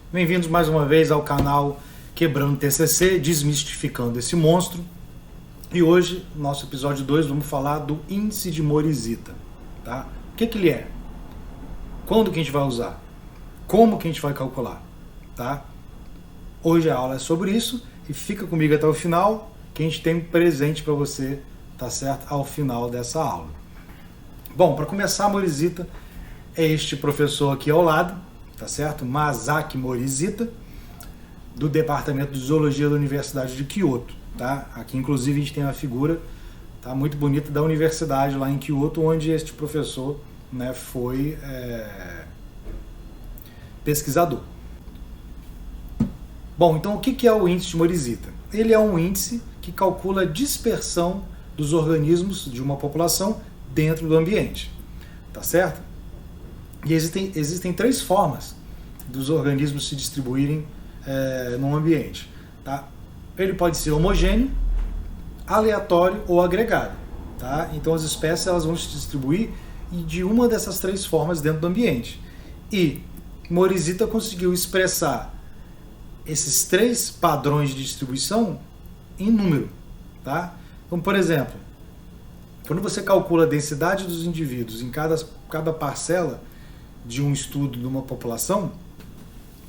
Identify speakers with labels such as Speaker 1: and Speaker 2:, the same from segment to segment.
Speaker 1: Bem-vindos mais uma vez ao canal Quebrando TCC, desmistificando esse monstro. E hoje, no nosso episódio 2, vamos falar do índice de Morishita. Tá? O que ele é? Quando que a gente vai usar? Como que a gente vai calcular? Tá? Hoje a aula é sobre isso e fica comigo até o final, que a gente tem um presente para você, tá certo? Ao final dessa aula. Bom, para começar, Morishita é este professor aqui ao lado, tá certo? Masaki Morishita, do Departamento de Zoologia da Universidade de Kyoto, tá? Aqui, inclusive, a gente tem uma figura, tá, muito bonita da universidade lá em Kyoto, onde este professor, né, foi pesquisador. Bom, então o que é o índice de Morishita? Ele é um índice que calcula a dispersão dos organismos de uma população dentro do ambiente, tá certo? E existem três formas dos organismos se distribuírem no ambiente. Tá? Ele pode ser homogêneo, aleatório ou agregado. Tá? Então as espécies elas vão se distribuir de uma dessas três formas dentro do ambiente. E Morishita conseguiu expressar esses três padrões de distribuição em número. Tá? Então, por exemplo, quando você calcula a densidade dos indivíduos em cada parcela de um estudo de uma população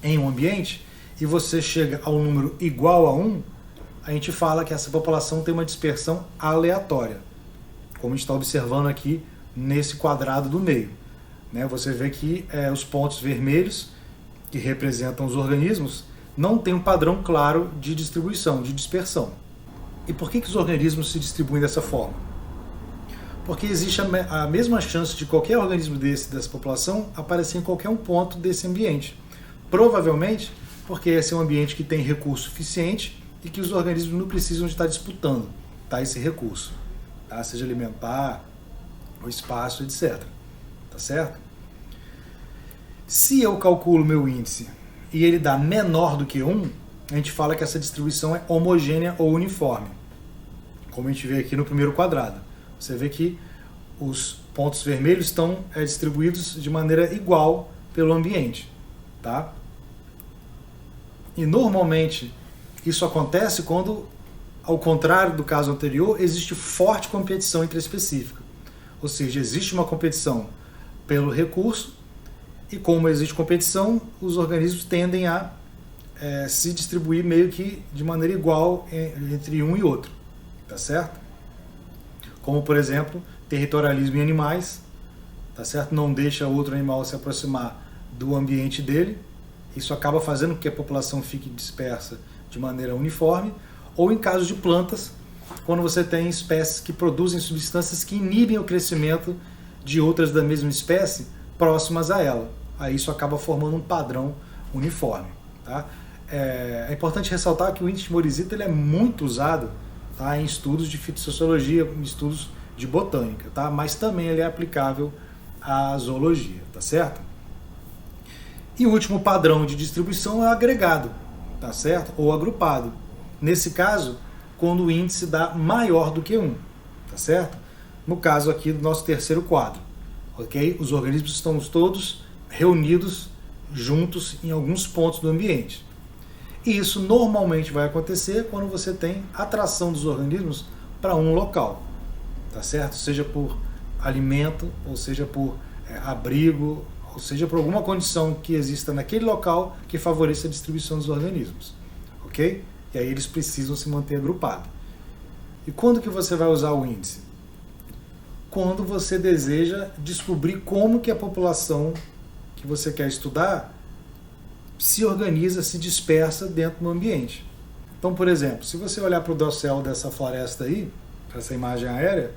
Speaker 1: em um ambiente e você chega ao número igual a 1, a gente fala que essa população tem uma dispersão aleatória, como a gente está observando aqui nesse quadrado do meio. Né? Você vê que os pontos vermelhos, que representam os organismos, não tem um padrão claro de distribuição, de dispersão. E por que os organismos se distribuem dessa forma? Porque existe a mesma chance de qualquer organismo dessa população aparecer em qualquer um ponto desse ambiente. Provavelmente porque esse é um ambiente que tem recurso suficiente e que os organismos não precisam de estar disputando, tá, esse recurso, tá? Seja alimentar, o espaço, etc. Tá certo? Se eu calculo meu índice e ele dá menor do que 1, a gente fala que essa distribuição é homogênea ou uniforme, como a gente vê aqui no primeiro quadrado. Você vê que os pontos vermelhos estão distribuídos de maneira igual pelo ambiente. Tá? E normalmente isso acontece quando, ao contrário do caso anterior, existe forte competição intraespecífica. Ou seja, existe uma competição pelo recurso e como existe competição, os organismos tendem a se distribuir meio que de maneira igual entre um e outro. Tá certo? Como, por exemplo, territorialismo em animais, tá certo? Não deixa outro animal se aproximar do ambiente dele. Isso acaba fazendo com que a população fique dispersa de maneira uniforme. Ou em caso de plantas, quando você tem espécies que produzem substâncias que inibem o crescimento de outras da mesma espécie próximas a ela. Aí isso acaba formando um padrão uniforme. Tá? É importante ressaltar que o índice de Morishita ele é muito usado, tá, em estudos de fitossociologia, em estudos de botânica, tá? Mas também ele é aplicável à zoologia, tá certo? E o último padrão de distribuição é o agregado, tá certo? Ou agrupado. Nesse caso, quando o índice dá maior do que 1, tá certo? No caso aqui do nosso terceiro quadro, ok? Os organismos estão todos reunidos juntos em alguns pontos do ambiente. E isso normalmente vai acontecer quando você tem atração dos organismos para um local, tá certo? Seja por alimento, ou seja por abrigo, ou seja por alguma condição que exista naquele local que favoreça a distribuição dos organismos, ok? E aí eles precisam se manter agrupados. E quando que você vai usar o índice? Quando você deseja descobrir como que a população que você quer estudar se organiza, se dispersa dentro do ambiente. Então, por exemplo, se você olhar para o dossel dessa floresta aí, essa imagem aérea,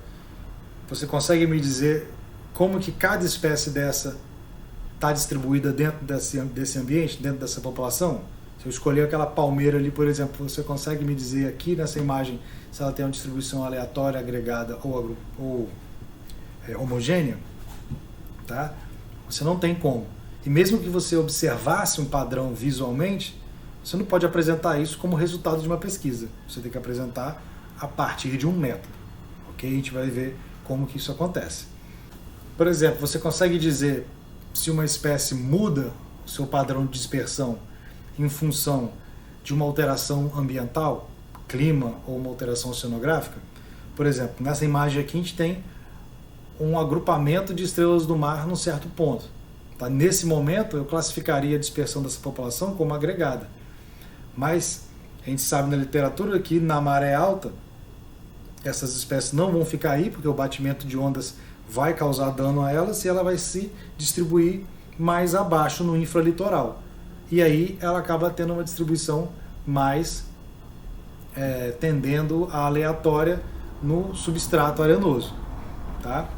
Speaker 1: você consegue me dizer como que cada espécie dessa está distribuída dentro desse ambiente, dentro dessa população? Se eu escolher aquela palmeira ali, por exemplo, você consegue me dizer aqui nessa imagem se ela tem uma distribuição aleatória, agregada ou homogênea? Tá? Você não tem como. E mesmo que você observasse um padrão visualmente, você não pode apresentar isso como resultado de uma pesquisa. Você tem que apresentar a partir de um método. Ok? A gente vai ver como que isso acontece. Por exemplo, você consegue dizer se uma espécie muda o seu padrão de dispersão em função de uma alteração ambiental, clima ou uma alteração oceanográfica. Por exemplo, nessa imagem aqui a gente tem um agrupamento de estrelas do mar num certo ponto. Tá? Nesse momento eu classificaria a dispersão dessa população como agregada. Mas a gente sabe na literatura que na maré alta essas espécies não vão ficar aí, porque o batimento de ondas vai causar dano a elas e ela vai se distribuir mais abaixo no infralitoral. E aí ela acaba tendo uma distribuição mais tendendo a aleatória no substrato arenoso. Tá?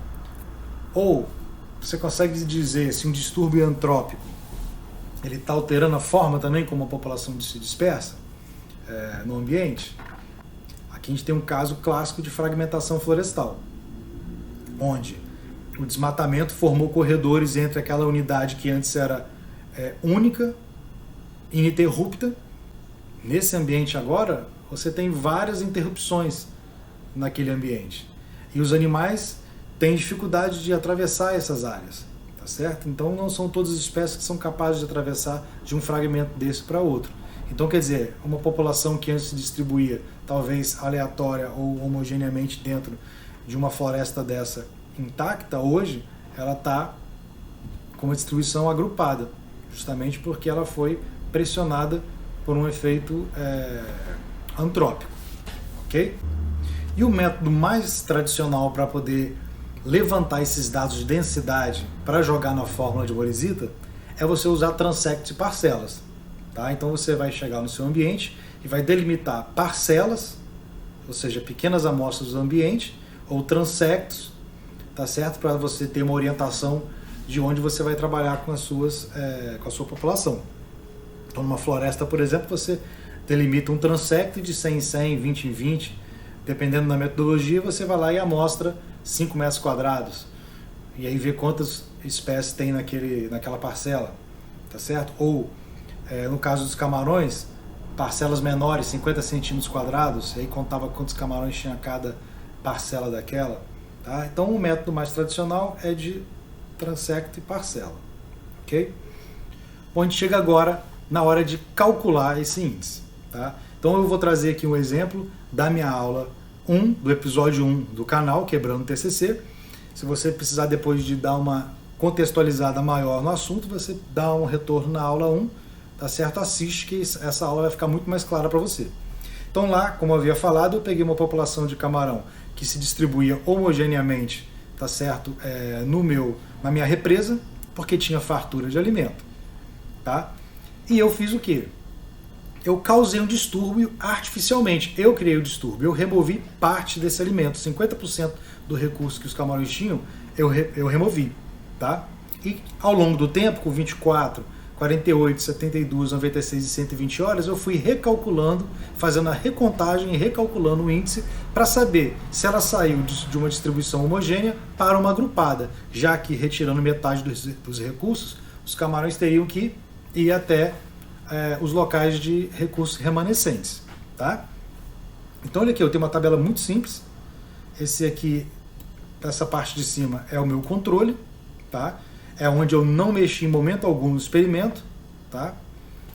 Speaker 1: Ou você consegue dizer se um distúrbio antrópico ele está alterando a forma também como a população se dispersa no ambiente? Aqui a gente tem um caso clássico de fragmentação florestal, onde o desmatamento formou corredores entre aquela unidade que antes era única, ininterrupta. Nesse ambiente agora, você tem várias interrupções naquele ambiente. E os animais têm dificuldade de atravessar essas áreas, tá certo? Então não são todas as espécies que são capazes de atravessar de um fragmento desse para outro. Então, quer dizer, uma população que antes se distribuía, talvez aleatória ou homogeneamente dentro de uma floresta dessa intacta, hoje ela está com uma distribuição agrupada, justamente porque ela foi pressionada por um efeito antrópico. Ok? E o método mais tradicional para poder levantar esses dados de densidade para jogar na fórmula de Morizita é você usar transectos e parcelas. Tá? Então você vai chegar no seu ambiente e vai delimitar parcelas, ou seja, pequenas amostras do ambiente, ou transectos, tá certo? Para você ter uma orientação de onde você vai trabalhar com a sua população. Então, numa floresta, por exemplo, você delimita um transecto de 100 em 100, 20 em 20, dependendo da metodologia, você vai lá e amostra 5 metros quadrados, e aí vê quantas espécies tem naquela parcela, tá certo? Ou, no caso dos camarões, parcelas menores, 50 centímetros quadrados, e aí contava quantos camarões tinha cada parcela daquela. Tá? Então o método mais tradicional é de transecto e parcela. Ok? Bom, a gente chega agora na hora de calcular esse índice. Tá? Então eu vou trazer aqui um exemplo da minha aula 1, do episódio 1 do canal, Quebrando TCC. Se você precisar depois de dar uma contextualizada maior no assunto, você dá um retorno na aula 1, tá certo? Assiste que essa aula vai ficar muito mais clara para você. Então lá, como eu havia falado, eu peguei uma população de camarão que se distribuía homogeneamente, tá certo? Na minha represa, porque tinha fartura de alimento. Tá? E eu fiz o quê? Eu causei um distúrbio artificialmente. Eu criei o distúrbio. Eu removi parte desse alimento. 50% do recurso que os camarões tinham, eu removi. Tá? E ao longo do tempo, com 24, 48, 72, 96 e 120 horas, eu fui recalculando, fazendo a recontagem e recalculando o índice para saber se ela saiu de uma distribuição homogênea para uma agrupada, já que retirando metade dos recursos, os camarões teriam que ir até os locais de recursos remanescentes. Tá? Então olha aqui, eu tenho uma tabela muito simples. Esse aqui, essa parte de cima é o meu controle, tá? É onde eu não mexi em momento algum no experimento, tá?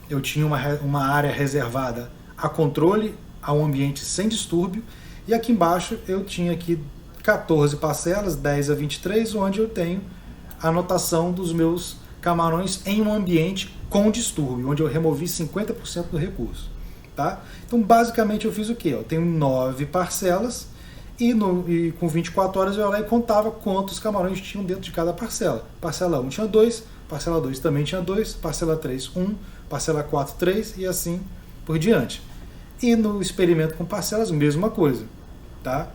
Speaker 1: Eu tinha uma área reservada a controle, a um ambiente sem distúrbio, e aqui embaixo eu tinha aqui 14 parcelas, 10 a 23, onde eu tenho a anotação dos meus camarões em um ambiente com distúrbio, onde eu removi 50% do recurso, tá? Então basicamente eu fiz o quê? Eu tenho 9 parcelas, e com 24 horas eu ia lá e contava quantos camarões tinham dentro de cada parcela. Parcela 1 tinha 2, parcela 2 também tinha 2, parcela 3, 1, parcela 4, 3 e assim por diante. E no experimento com parcelas, mesma coisa. Tá?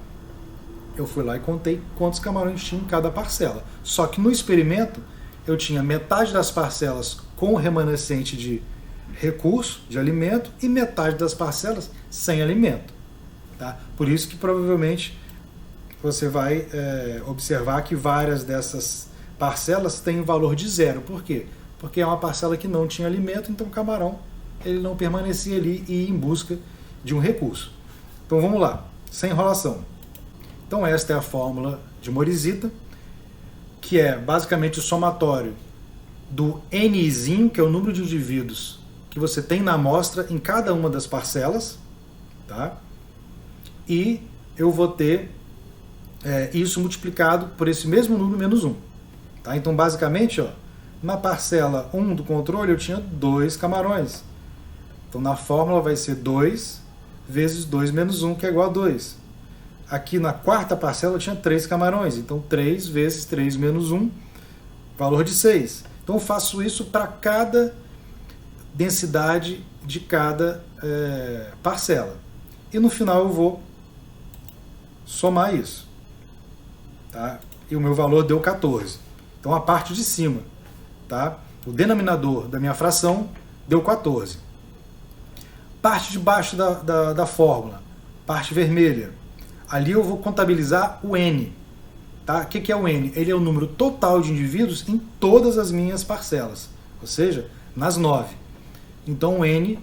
Speaker 1: Eu fui lá e contei quantos camarões tinha em cada parcela. Só que no experimento eu tinha metade das parcelas com remanescente de recurso, de alimento, e metade das parcelas sem alimento. Tá? Por isso que provavelmente você vai observar que várias dessas parcelas têm um valor de 0. Por quê? Porque é uma parcela que não tinha alimento, então o camarão ele não permanecia ali e ia em busca de um recurso. Então vamos lá, sem enrolação. Então esta é a fórmula de Morizita, que é basicamente o somatório do Nzinho, que é o número de indivíduos que você tem na amostra em cada uma das parcelas, tá? E eu vou ter isso multiplicado por esse mesmo número menos 1. Tá? Então, basicamente, ó, na parcela 1 do controle eu tinha 2 camarões. Então, na fórmula vai ser 2 vezes 2 menos 1, que é igual a 2. Aqui na quarta parcela eu tinha 3 camarões. Então, 3 vezes 3 menos 1, valor de 6. Então, eu faço isso para cada densidade de cada parcela. E no final eu vou somar isso. Tá? E o meu valor deu 14. Então a parte de cima, tá? O denominador da minha fração deu 14. Parte de baixo da fórmula, parte vermelha. Ali eu vou contabilizar o N. Tá? O que é o N? Ele é o número total de indivíduos em todas as minhas parcelas, ou seja, nas 9. Então o N,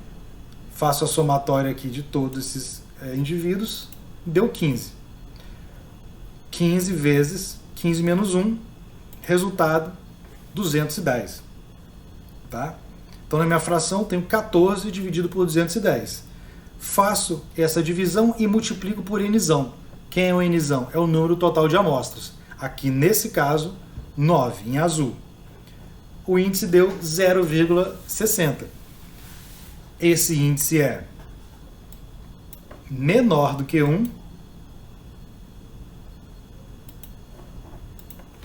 Speaker 1: faço a somatória aqui de todos esses indivíduos, deu 15. 15 vezes 15 menos 1, resultado 210. Tá? Então na minha fração eu tenho 14 dividido por 210. Faço essa divisão e multiplico por Nzão. Quem é o Nzão? É o número total de amostras. Aqui nesse caso, 9, em azul. O índice deu 0,60. Esse índice é menor do que 1.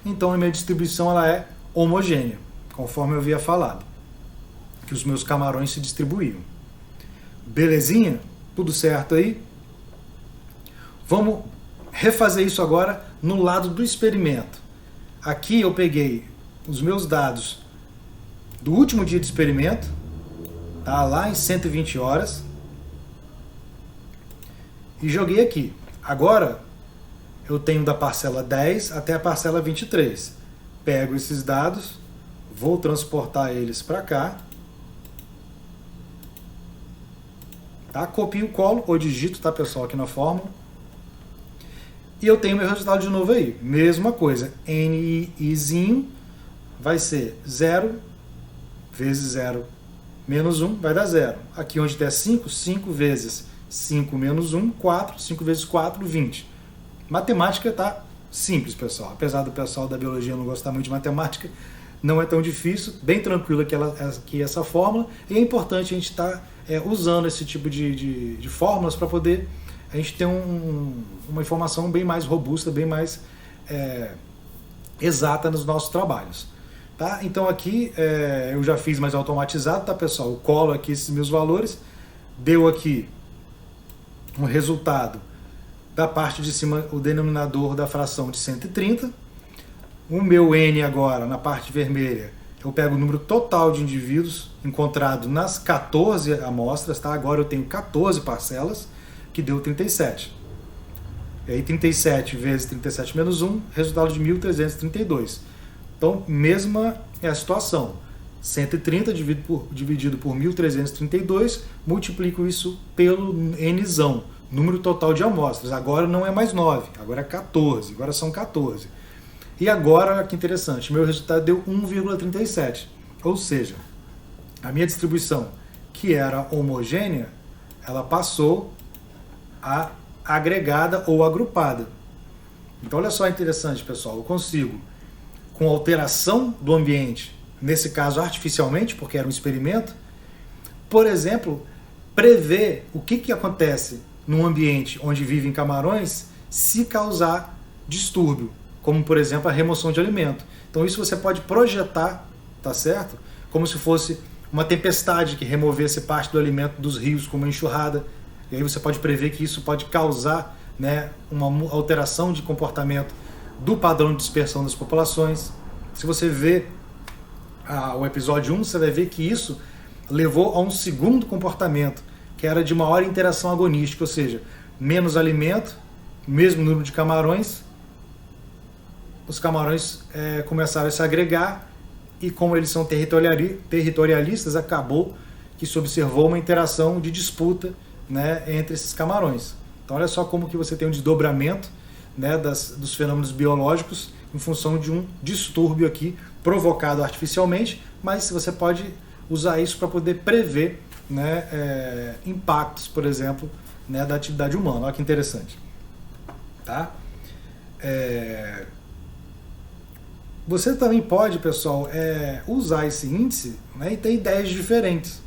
Speaker 1: Então a minha distribuição ela é homogênea, conforme eu havia falado, que os meus camarões se distribuíam. Belezinha? Tudo certo aí? Vamos refazer isso agora no lado do experimento. Aqui eu peguei os meus dados do último dia de experimento, tá, lá em 120 horas, e joguei aqui. Agora eu tenho da parcela 10 até a parcela 23. Pego esses dados, vou transportar eles para cá, tá? Copio, colo ou digito, tá, pessoal, aqui na fórmula. E eu tenho meu resultado de novo aí. Mesma coisa, NIzinho vai ser 0 vezes 0 menos 1, vai dar 0. Aqui onde der 5, 5 vezes 5 menos 1, 4. 5 vezes 4, 20. Matemática tá simples, pessoal. Apesar do pessoal da biologia não gostar muito de matemática, não é tão difícil, bem tranquilo aqui essa fórmula. E é importante a gente estar usando esse tipo de fórmulas para poder a gente ter uma informação bem mais robusta, bem mais exata nos nossos trabalhos. Tá? Então aqui eu já fiz mais automatizado, tá, pessoal? Eu colo aqui esses meus valores, deu aqui um resultado da parte de cima, o denominador da fração de 130. O meu N agora, na parte vermelha, eu pego o número total de indivíduos encontrado nas 14 amostras, tá? Agora eu tenho 14 parcelas, que deu 37. E aí 37 vezes 37 menos 1, resultado de 1.332. Então, mesma é a situação. 130 dividido por 1.332, multiplico isso pelo Nzão, número total de amostras. Agora não é mais 9, agora é 14, agora são 14. E agora, que interessante, meu resultado deu 1,37. Ou seja, a minha distribuição, que era homogênea, ela passou a agregada ou agrupada. Então olha só interessante, pessoal, eu consigo, com alteração do ambiente, nesse caso artificialmente, porque era um experimento, por exemplo, prever o que acontece num ambiente onde vivem camarões se causar distúrbio, como por exemplo a remoção de alimento. Então isso você pode projetar, tá certo? Como se fosse uma tempestade que removesse parte do alimento dos rios, como uma enxurrada. E aí você pode prever que isso pode causar, né, uma alteração de comportamento do padrão de dispersão das populações. Se você vê o episódio 1, você vai ver que isso levou a um segundo comportamento, que era de maior interação agonística, ou seja, menos alimento, mesmo número de camarões, os camarões começaram a se agregar e como eles são territorialistas, acabou que se observou uma interação de disputa, né, entre esses camarões. Então olha só como que você tem um desdobramento, né, dos fenômenos biológicos em função de um distúrbio aqui provocado artificialmente, mas você pode usar isso para poder prever, né, impactos, por exemplo, né, da atividade humana. Olha que interessante. Tá? Você também pode, pessoal, usar esse índice, né, e ter ideias diferentes.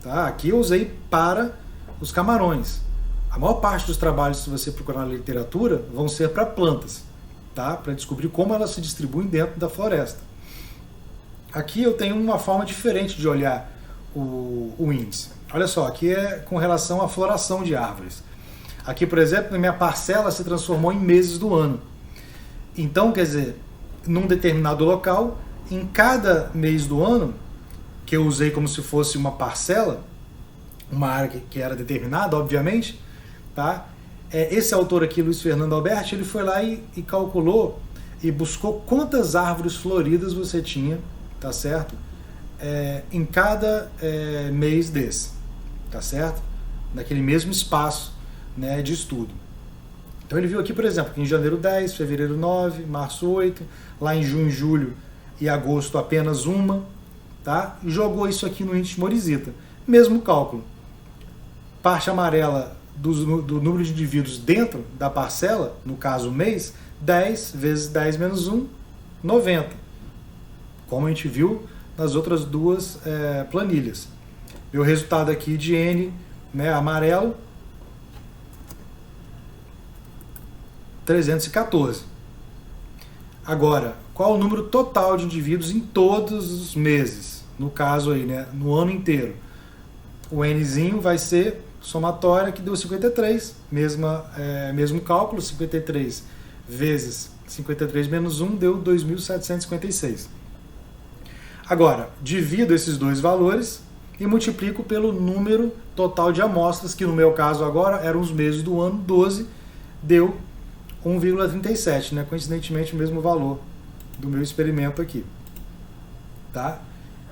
Speaker 1: Tá? Aqui eu usei para os camarões. A maior parte dos trabalhos, se você procurar na literatura, vão ser para plantas, tá? Para descobrir como elas se distribuem dentro da floresta. Aqui eu tenho uma forma diferente de olhar o índice. Olha só, aqui é com relação à floração de árvores. Aqui, por exemplo, a minha parcela se transformou em meses do ano. Então, quer dizer, num determinado local, em cada mês do ano, que eu usei como se fosse uma parcela, uma área que era determinada, obviamente, tá? Esse autor aqui, Luiz Fernando Alberti, ele foi lá e calculou e buscou quantas árvores floridas você tinha, tá certo? Em cada mês desse, tá certo? Naquele mesmo espaço, né, de estudo. Então ele viu aqui, por exemplo, que em janeiro 10, fevereiro 9, março 8, lá em junho, julho e agosto apenas uma, tá? E jogou isso aqui no índice de Morizita. Mesmo cálculo. Parte amarela do número de indivíduos dentro da parcela, no caso mês, 10 vezes 10 menos 1, 90. Como a gente viu nas outras duas planilhas. Meu resultado aqui de N, né, amarelo, 314. Agora, qual o número total de indivíduos em todos os meses? No caso aí, né, no ano inteiro. O Nzinho vai ser somatória, que deu 53. Mesmo cálculo, 53 vezes 53 menos 1 deu 2.756. Agora, divido esses dois valores e multiplico pelo número total de amostras, que no meu caso agora eram os meses do ano, 12, deu 1,37, né? Coincidentemente o mesmo valor do meu experimento aqui. Tá?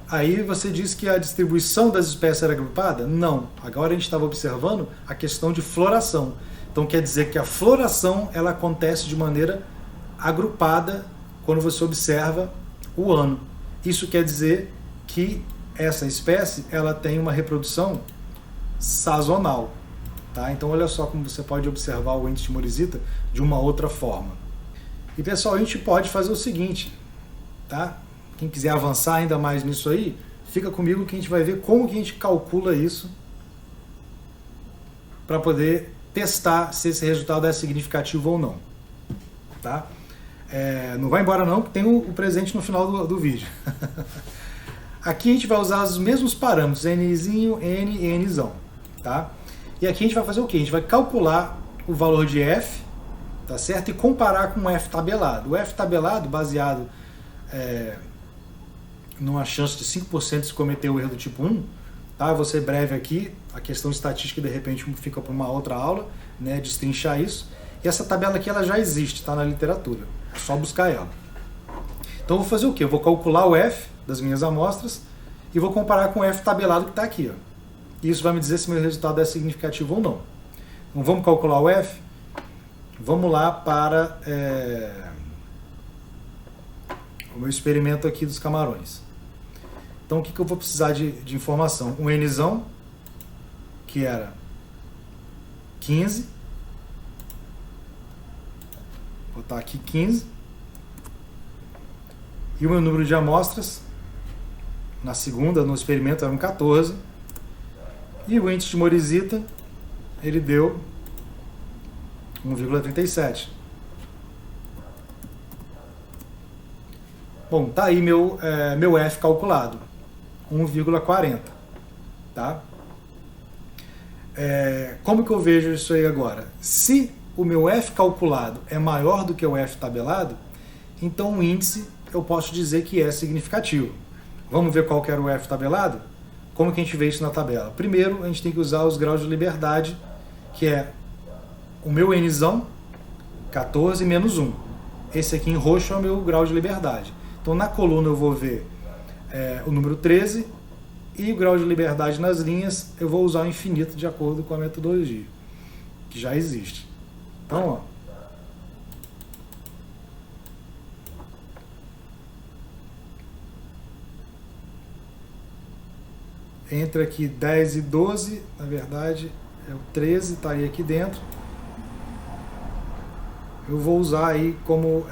Speaker 1: Aí você diz que a distribuição das espécies era agrupada? Não. Agora a gente estava observando a questão de floração. Então quer dizer que a floração ela acontece de maneira agrupada quando você observa o ano. Isso quer dizer que essa espécie ela tem uma reprodução sazonal. Tá? Então olha só como você pode observar o índice de Morizita de uma outra forma. E pessoal, a gente pode fazer o seguinte, tá? Quem quiser avançar ainda mais nisso aí, fica comigo que a gente vai ver como que a gente calcula isso para poder testar se esse resultado é significativo ou não. Tá? Não vai embora não, que tem o presente no final do vídeo. Aqui a gente vai usar os mesmos parâmetros, Nzinho, N e Nzão. Tá? E aqui a gente vai fazer o quê? A gente vai calcular o valor de F, tá certo? E comparar com o F tabelado. O F tabelado, baseado numa chance de 5% de se cometer o erro do tipo 1, tá? Vou ser breve aqui, a questão estatística de repente fica para uma outra aula, né, destrinchar isso. E essa tabela aqui ela já existe, tá na literatura, é só buscar ela. Então eu vou fazer o quê? Eu vou calcular o F das minhas amostras e vou comparar com o F tabelado que está aqui. Ó. E isso vai me dizer se meu resultado é significativo ou não. Então vamos calcular o F? Vamos lá para o meu experimento aqui dos camarões. Então o que eu vou precisar de informação? Um Nzão, que era 15. Vou botar aqui 15. E o meu número de amostras, na segunda, no experimento, eram 14. E o índice de Morizita, ele deu 1,37. Bom, tá aí meu F calculado, 1,40. Tá? Como que eu vejo isso aí agora? Se o meu F calculado é maior do que o F tabelado, então o índice eu posso dizer que é significativo. Vamos ver qual que era o F tabelado? Como que a gente vê isso na tabela? Primeiro, a gente tem que usar os graus de liberdade, que é o meu Nzão, 14 menos 1. Esse aqui em roxo é o meu grau de liberdade. Então, na coluna eu vou ver o número 13 e o grau de liberdade nas linhas eu vou usar o infinito de acordo com a metodologia, que já existe. Então, ó, entre aqui 10 e 12, na verdade é o 13, estaria aqui dentro. Eu vou usar aí como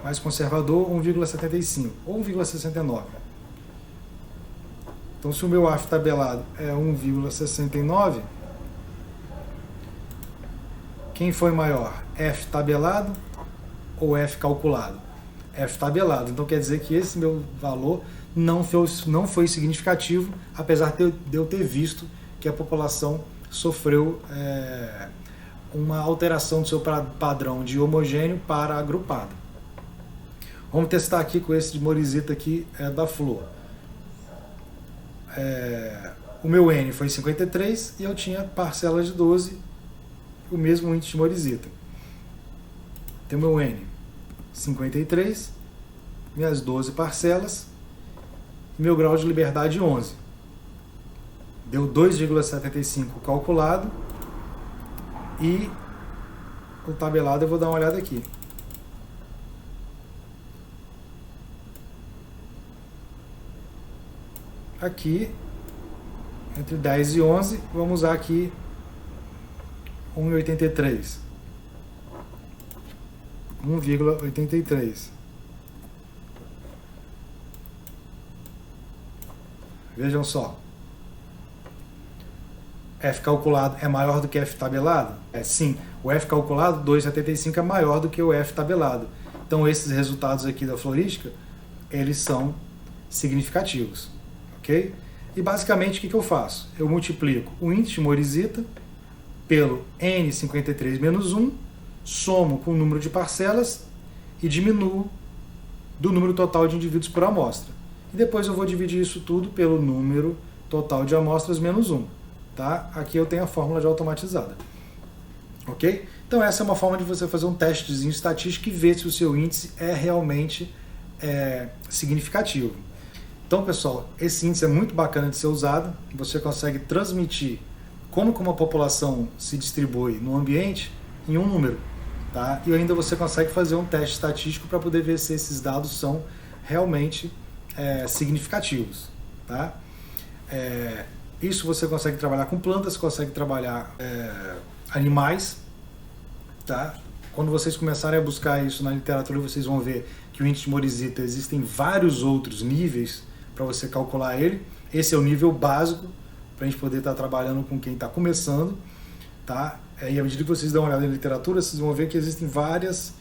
Speaker 1: mais conservador 1,75 ou 1,69. Então, se o meu F tabelado é 1,69, quem foi maior? F tabelado ou F calculado? F tabelado. Então quer dizer que esse meu valor não foi significativo, apesar de eu ter visto que a população sofreu uma alteração do seu padrão de homogêneo para agrupado. Vamos testar aqui com esse de morizita aqui da flor. O meu N foi 53 e eu tinha parcela de 12, o mesmo índice de morizita. Tem o meu N 53, minhas 12 parcelas, meu grau de liberdade 11. Deu 2,75 calculado e o tabelado eu vou dar uma olhada aqui. Aqui, entre 10 e 11, vamos usar aqui 1,83. 1,83. Vejam só. F calculado é maior do que F tabelado? Sim. O F calculado, 2,75, é maior do que o F tabelado. Então, esses resultados aqui da florística, eles são significativos. Ok? E, basicamente, o que eu faço? Eu multiplico o índice de morizita pelo N53 menos 1, somo com o número de parcelas e diminuo do número total de indivíduos por amostra. E depois eu vou dividir isso tudo pelo número total de amostras menos 1. Tá? Aqui eu tenho a fórmula já automatizada. Ok? Então essa é uma forma de você fazer um testezinho estatístico e ver se o seu índice é realmente significativo. Então, pessoal, esse índice é muito bacana de ser usado. Você consegue transmitir como que uma população se distribui no ambiente em um número. Tá? E ainda você consegue fazer um teste estatístico para poder ver se esses dados são realmente significativos. Tá? Isso você consegue trabalhar com plantas, consegue trabalhar animais. Tá? Quando vocês começarem a buscar isso na literatura, vocês vão ver que o índice de morizita existem vários outros níveis para você calcular ele. Esse é o nível básico para a gente poder estar trabalhando com quem está começando. Tá? E à medida que vocês dão uma olhada na literatura, vocês vão ver que existem várias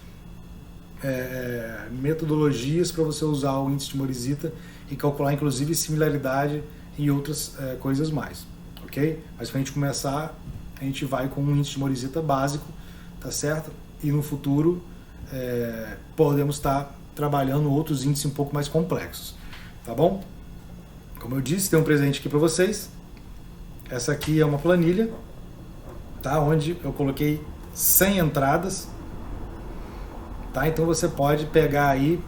Speaker 1: metodologias para você usar o índice de morizita e calcular, inclusive, similaridade e outras coisas mais. Ok? Mas para a gente começar, a gente vai com um índice de morizita básico, tá certo? E no futuro podemos estar trabalhando outros índices um pouco mais complexos. Tá bom? Como eu disse, tem um presente aqui para vocês. Essa aqui é uma planilha, tá? Onde eu coloquei 100 entradas. Tá? Então você pode pegar aí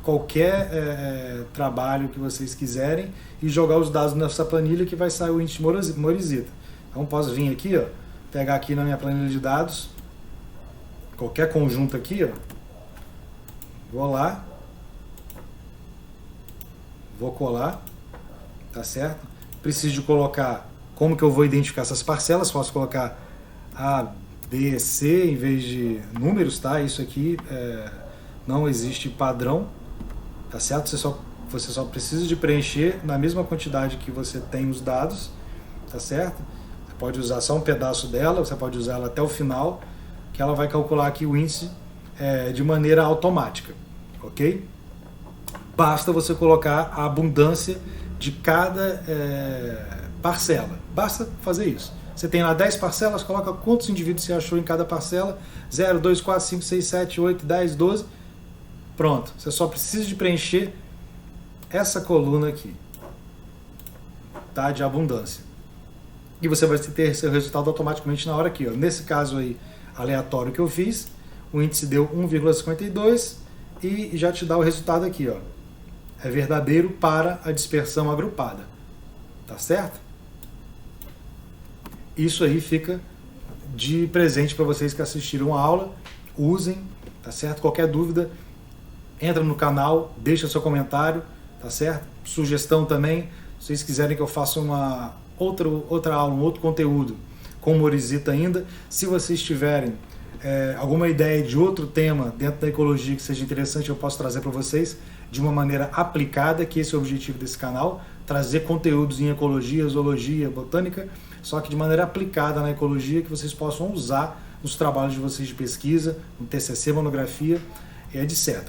Speaker 1: qualquer trabalho que vocês quiserem e jogar os dados nessa planilha que vai sair o índice de morizita. Então posso vir aqui, ó, pegar aqui na minha planilha de dados, qualquer conjunto aqui, ó, vou lá, vou colar, tá certo? Preciso de colocar como que eu vou identificar essas parcelas, posso colocar A, B, C em vez de números, tá? Isso aqui não existe padrão, tá certo? Você só precisa de preencher na mesma quantidade que você tem os dados, tá certo? Você pode usar só um pedaço dela, você pode usar ela até o final, que ela vai calcular aqui o índice de maneira automática, ok? Basta você colocar a abundância de cada parcela, basta fazer isso. Você tem lá 10 parcelas, coloca quantos indivíduos você achou em cada parcela, 0, 2, 4, 5, 6, 7, 8, 10, 12, pronto. Você só precisa de preencher essa coluna aqui, tá? De abundância. E você vai ter seu resultado automaticamente na hora aqui, ó. Nesse caso aí, aleatório que eu fiz, o índice deu 1,52 e já te dá o resultado aqui, ó. É verdadeiro para a dispersão agrupada, tá certo? Isso aí fica de presente para vocês que assistiram a aula, usem, tá certo? Qualquer dúvida, entra no canal, deixa seu comentário, tá certo? Sugestão também, Se vocês quiserem que eu faça uma outra aula, um outro conteúdo com Morizita ainda, se vocês tiverem alguma ideia de outro tema dentro da ecologia que seja interessante, eu posso trazer para vocês de uma maneira aplicada, que esse é o objetivo desse canal, trazer conteúdos em ecologia, zoologia, botânica, só que de maneira aplicada na ecologia, que vocês possam usar nos trabalhos de vocês de pesquisa, no TCC, monografia, etc.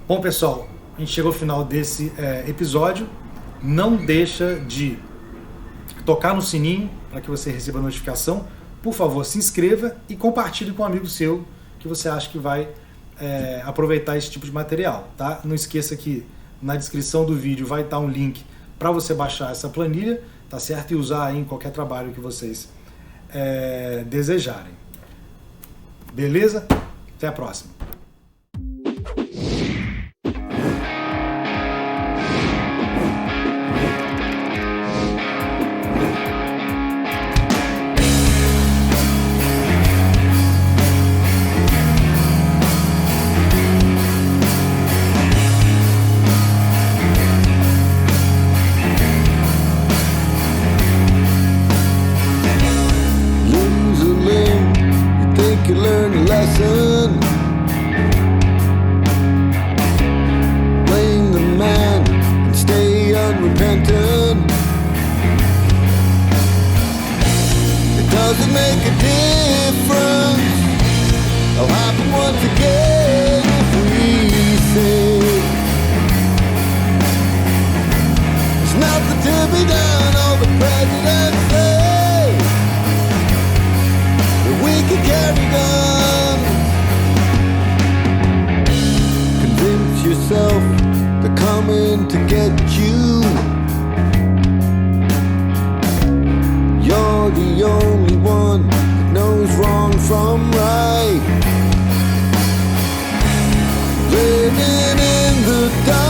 Speaker 1: Bom, pessoal, a gente chegou ao final desse episódio. Não deixa de tocar no sininho para que você receba a notificação. Por favor, se inscreva e compartilhe com um amigo seu que você acha que vai aproveitar esse tipo de material, tá? Não esqueça que na descrição do vídeo vai estar um link para você baixar essa planilha, tá certo? E usar aí em qualquer trabalho que vocês desejarem. Beleza? Até a próxima.
Speaker 2: Blame the man and stay unrepentant. It doesn't make a difference. It'll happen once again if we say there's nothing to be done. All the presidents say that we can carry guns. Yourself, they're coming to get you. You're the only one that knows wrong from right. Living in the dark.